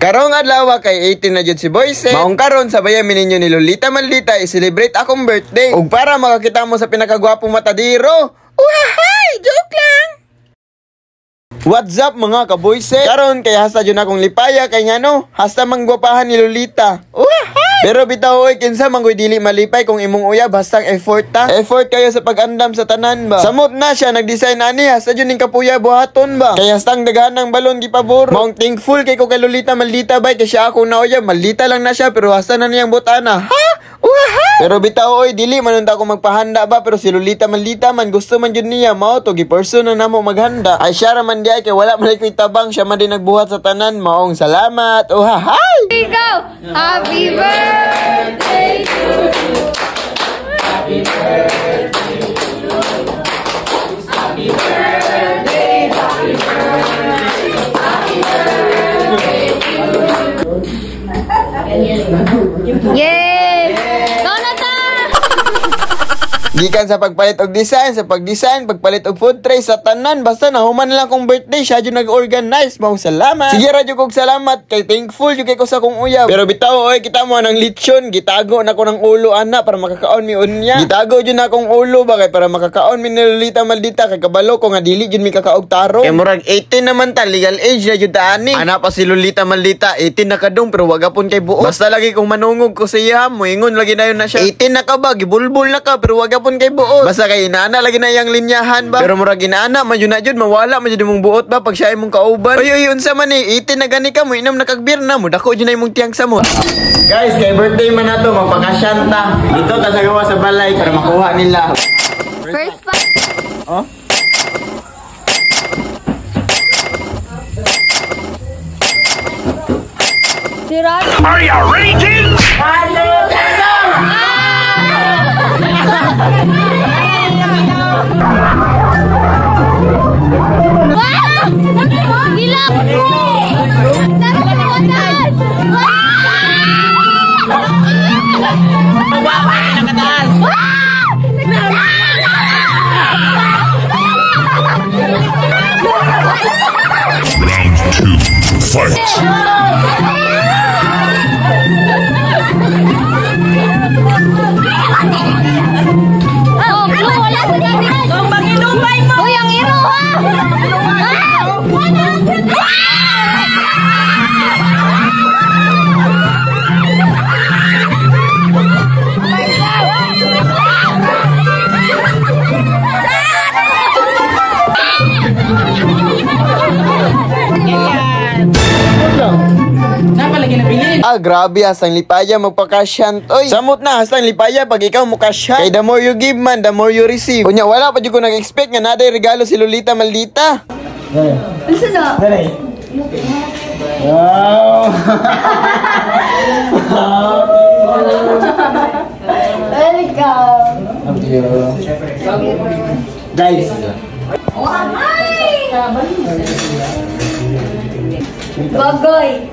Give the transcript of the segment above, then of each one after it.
Karong adlaw kay 18 na jud si Boyset. Maong karon sabayan mi ninyo ni Lolita Maldita i-celebrate akong birthday. Ug para makakita mo sa pinakagwapong matadiro. Uhahay! Joke lang! What's up mga ka-Boyset? Karon kay hasta jud akong lipaya kay ngano, hasta manggwapahan ni Lolita. Uhahay! Pero bitaw oy kinsa man koy dili malipay kung imong uyab hastang effort ta. Effort kayo sa pag-andam sa tanan ba. Samot na siya nag-design ani hasta jud ning kapuya buhaton ba. Kay hastang daghan ng balon gipabor. Maong thankful kay ko kay Lolita Maldita bay kay siya ako na uyab. Maldita lang na siya pero hasta na niyang butana. Ha? Uhahay! Pero bitaw oy dili man unta ko magpahanda ba pero si Lolita Maldita man gusto man jud niya mao to gi-person na namo maghanda. Ay siya ra man di ay kay wala man koy tabang siya man din nagbuhat sa tanan. Maong salamat. Uhahay! Go! Happy birthday to you. Happy birthday to you. Happy birthday, happy birthday, happy birthday to you. Yay! Donata! Gikan sa pagpalit og design, sa pagdesign, pagpalit og food tray sa tanan, basta nahuman lang kong birthday, siya jud nag-organize. Mao salamat. Sige ra jud kog salamat kay thankful jud kay ko sa kong uyab. Pero bitaw oy kita mo nang lechon, gitago na ko ng ulo ana para makakaon mi unya. Gitago jud na akong ulo ba kay para makakaon mi ni Lolita Maldita kay kabalo ko nga dili jud mi kakaog taro. Kay murag 18 naman ta, legal age na jud ta ani. Ana pa si Lolita Maldita, 18 na kadong pero wag apon kay buot. Basta lagi kong manungog ko sa iya, moingon lagi na yun na siya. 18 na ka ba, gibulbul na ka pero wag apon kay buot. Basta kay inaana lagi na yang linyahan ba. Pero murag inaana man jud na jud mawala man jud mong buot ba pag siya imong kauban. Oy unsa man ni 18 na gani ka mo inam na kag beer na mo dako jud na imong tiyang samot. Guys, kay birthday man nato magpakasyan ta. Dito ta sa gawa sa balay para makuha nila. First pa. Oh. Are you ready to? Gila! Round 2, fight! Oh, blue, wala sa dyan. Tumbang ilumay mo. Uy, ang iro, ha? Grabe hastang lipaya magpakasyan toy. Samot na hastang lipaya pag ikaw mukasyan. Kay the more you give man, the more you receive. Kunya wala pa jud ko nag-expect nga naday regalo si Lolita Maldita. Isa na. Wow. Welcome. Thank you. Guys. Bagoy.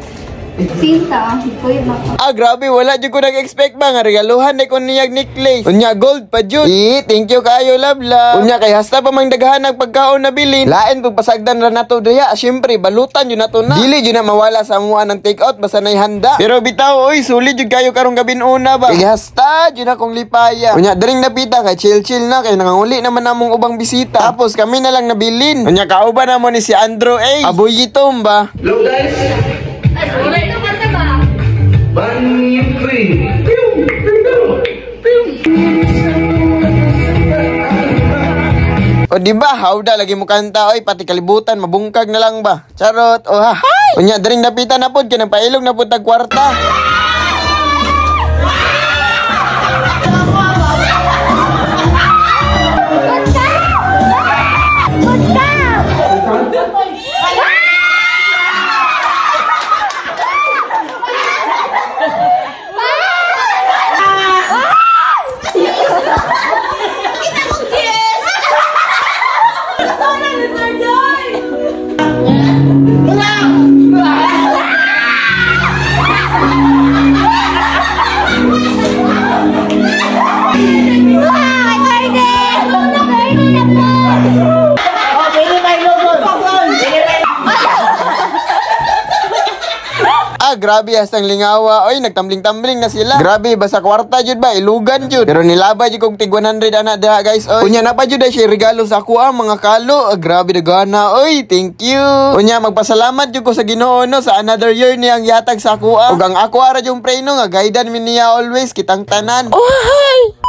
Sinta, ikoy maka. Grabe wala jud ko nag-expect ba nga regaluhan na ko niyag necklace. Unya gold pa jud. Thank you kayo love. Unya kay hasta pa mang daghan ng pagkaon na bilin. Lain pag pasagdan ra nato diha, syempre balutan jud nato na. Dili jud na mawala sa amuan ng take out basta nay handa. Pero bitaw oy sulit jud kayo karong gabin una ba. Kay hasta jud akong lipaya. Unya dring napita kay chill na kay nanganguli naman namong ubang bisita. Tapos kami na lang nabilin. Unya kauban na mo ni si Andrew A. Aboyitom ba. Hello guys. Bunny and Queen. O diba, hawda lagi mo kanta oy pati kalibutan mabungkag na lang ba. Charot. O hahay. Unya dring napita na pod kay nagpailog na pod tag kwarta. Grabe hastang lingawa. Oy, nagtambling-tambling na sila. Grabe, basta kwarta jud ba, ilugan jud. Pero nilaba jud kong tig 100 ana diha guys. Oy, unya na pa jud siya regalo sa ako mga kalo. Grabe dagana. Oy, thank you. Unya magpasalamat jud ko sa Ginoo no sa another year niyang yatag sa ako. Ug ang ako ara jung pray no nga guidan mi niya always kitang tanan. Oh, hi.